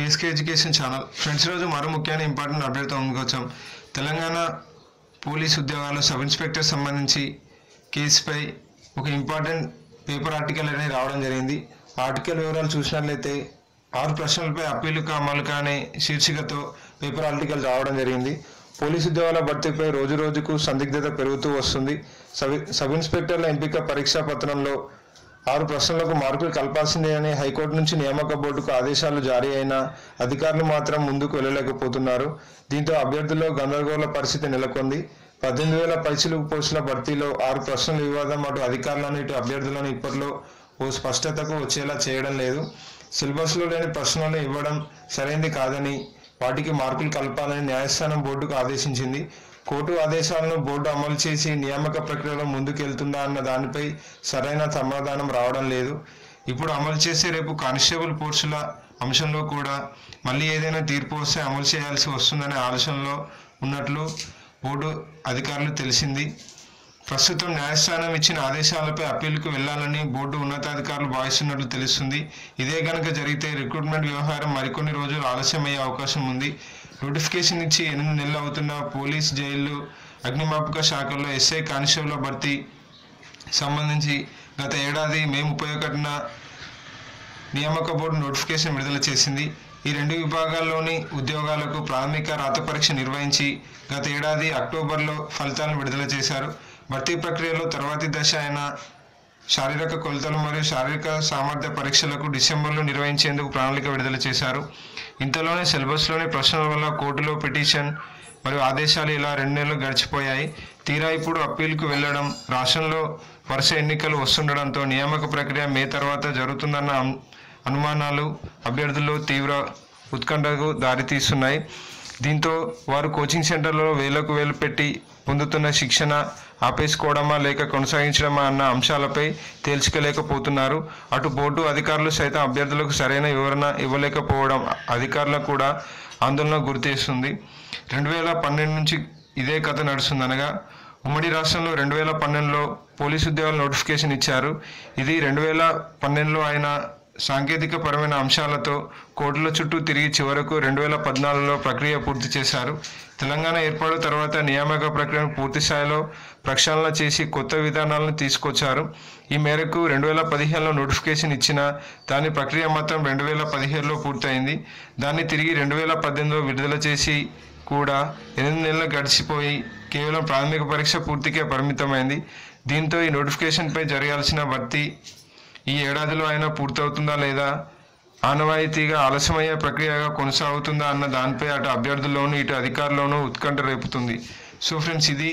BSK education channel friends రోజు మరో ముఖ్యమైన ఇంపార్టెంట్ అప్డేట్తో ముందుకు వచ్చాం. తెలంగాణ పోలీస్ ఉద్యోగాలు సబ్ ఇన్స్పెక్టర్ సంబంధించి కేసుపై ఒక ఇంపార్టెంట్ పేపర్ ఆర్టికల్ అనేది రావడం జరిగింది. ఆర్టికల్ వివరాలు చూసినట్లయితే 6 ప్రశ్నలపై అప్పీలుకు అమలుకా అనే శీర్షికతో పేపర్ ఆర్టికల్ రావడం జరిగింది. పోలీసు ఉద్యోగాల భర్తీపై రోజు రోజుకు సందిగ్ధత పెరుగుతూ వస్తుంది. సబ్ ఇన్స్పెక్టర్ల ఎంపిక పరీక్షా పత్రంలో 6 ప్రశ్నలకు మార్కులు కలపాల్సిందే అని హైకోర్టు నుంచి నియామక బోర్డుకు ఆదేశాలు జారీ అయినా అధికారులు మాత్రం ముందుకు వెళ్ళలేకపోతున్నారు. దీంతో అభ్యర్థుల్లో గందరగోళ పరిస్థితి నెలకొంది. 18,000 పైచిలుకు పోస్టుల భర్తీలో 6 ప్రశ్నల వివాదం అటు అధికారులను ఇటు అభ్యర్థులను ఇప్పట్లో ఓ స్పష్టతకు వచ్చేలా చేయడం లేదు. సిలబస్లో లేని ప్రశ్నలను ఇవ్వడం సరైంది కాదని, వాటికి మార్కులు కలపాలని న్యాయస్థానం బోర్డుకు ఆదేశించింది. కోర్టు ఆదేశాలను బోర్డు అమలు చేసి నియామక ప్రక్రియలో ముందుకెళ్తుందా అన్న దానిపై సరైన సమాధానం రావడం లేదు. ఇప్పుడు అమలు చేసే రేపు కానిస్టేబుల్ పోస్టుల అంశంలో కూడా మళ్ళీ ఏదైనా తీర్పు వస్తే అమలు చేయాల్సి వస్తుందనే ఆలోచనలో ఉన్నట్లు బోర్డు అధికారులు తెలిసింది. ప్రస్తుతం న్యాయస్థానం ఇచ్చిన ఆదేశాలపై అప్పీలుకు వెళ్లాలని బోర్డు ఉన్నతాధికారులు భావిస్తున్నట్లు తెలుస్తుంది. ఇదే కనుక జరిగితే రిక్రూట్మెంట్ వ్యవహారం మరికొన్ని రోజులు ఆలస్యమయ్యే అవకాశం ఉంది. నోటిఫికేషన్ ఇచ్చి 8 నెలలు అవుతున్న పోలీస్, జైళ్లు, అగ్నిమాపక శాఖల్లో ఎస్ఐ, కానిస్టేబుల్ భర్తీ సంబంధించి గత ఏడాది మే 31న నియామక బోర్డు నోటిఫికేషన్ విడుదల చేసింది. ఈ 2 విభాగాల్లోని ఉద్యోగాలకు ప్రాథమిక రాత పరీక్ష నిర్వహించి గత ఏడాది అక్టోబర్లో ఫలితాలను విడుదల చేశారు. భర్తీ ప్రక్రియలో తర్వాతి దశ అయిన శారీరక కొలతలు మరియు శారీరక సామర్థ్య పరీక్షలకు డిసెంబర్లో నిర్వహించేందుకు ప్రణాళిక విడుదల చేశారు. ఇంతలోనే సిలబస్లోని ప్రశ్నల వల్ల కోర్టులో పిటిషన్ మరియు ఆదేశాలు ఇలా 2 నెలలు గడిచిపోయాయి. తీరా ఇప్పుడు అప్పీలుకు వెళ్లడం, రాష్ట్రంలో వరుస ఎన్నికలు వస్తుండడంతో నియామక ప్రక్రియ మే తర్వాత జరుగుతుందన్న అనుమానాలు అభ్యర్థుల్లో తీవ్ర ఉత్కంఠకు దారితీస్తున్నాయి. దీంతో వారు కోచింగ్ సెంటర్లో వేలకు వేలు పెట్టి పొందుతున్న శిక్షణ ఆపేసుకోవడమా లేక కొనసాగించడమా అన్న అంశాలపై తేల్చుకోలేకపోతున్నారు. అటు బోర్డు అధికారులు సైతం అభ్యర్థులకు సరైన వివరణ ఇవ్వలేకపోవడం అధికారులకు కూడా ఆందోళన గురిచేస్తుంది. 2012 నుంచి ఇదే కథ నడుస్తుందనగా ఉమ్మడి రాష్ట్రంలో 2012లో పోలీసు ఉద్యోగాల నోటిఫికేషన్ ఇచ్చారు. ఇది 2012లో అయిన సాంకేతిక పరమైన అంశాలతో కోర్టుల చుట్టూ తిరిగి చివరకు 2014లో ప్రక్రియ పూర్తి చేశారు. తెలంగాణ ఏర్పాటు తర్వాత నియామక ప్రక్రియను పూర్తి స్థాయిలో ప్రక్షాళన చేసి కొత్త విధానాలను తీసుకొచ్చారు. ఈ మేరకు 2015లో నోటిఫికేషన్ ఇచ్చిన దాని ప్రక్రియ మాత్రం 2017లో పూర్తయింది. దాన్ని తిరిగి 2018లో విడుదల చేసి కూడా 8 నెలలు గడిచిపోయి కేవలం ప్రాథమిక పరీక్ష పూర్తికే పరిమితమైంది. దీంతో ఈ నోటిఫికేషన్పై జరగాల్సిన భర్తీ ఈ ఏడాదిలో అయినా పూర్తవుతుందా లేదా ఆనవాయితీగా ఆలస్యమయ్యే ప్రక్రియగా కొనసాగుతుందా అన్న దానిపై అటు అభ్యర్థుల్లోనూ ఇటు అధికారుల్లోనూ ఉత్కంఠ రేపుతుంది. సో ఫ్రెండ్స్, ఇది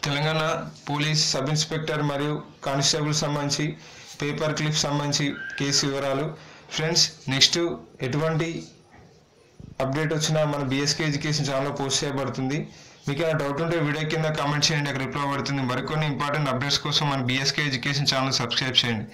తెలంగాణ పోలీస్ సబ్ ఇన్స్పెక్టర్ మరియు కానిస్టేబుల్ సంబంధించి పేపర్ క్లిప్ సంబంధించి కేసు వివరాలు. ఫ్రెండ్స్, నెక్స్ట్ ఎటువంటి అప్డేట్ వచ్చినా మన బీఎస్కే ఎడ్యుకేషన్ ఛానల్లో పోస్ట్ చేయబడుతుంది. మీకు ఏమైనా డౌట్ ఉంటే వీడియో కింద కామెంట్ చేయండి, అక్కడ రిప్లై పడుతుంది. మరికొన్ని ఇంపార్టెంట్ అప్డేట్స్ కోసం మన బీఎస్కే ఎడ్యుకేషన్ ఛానల్ సబ్స్క్రైబ్ చేయండి.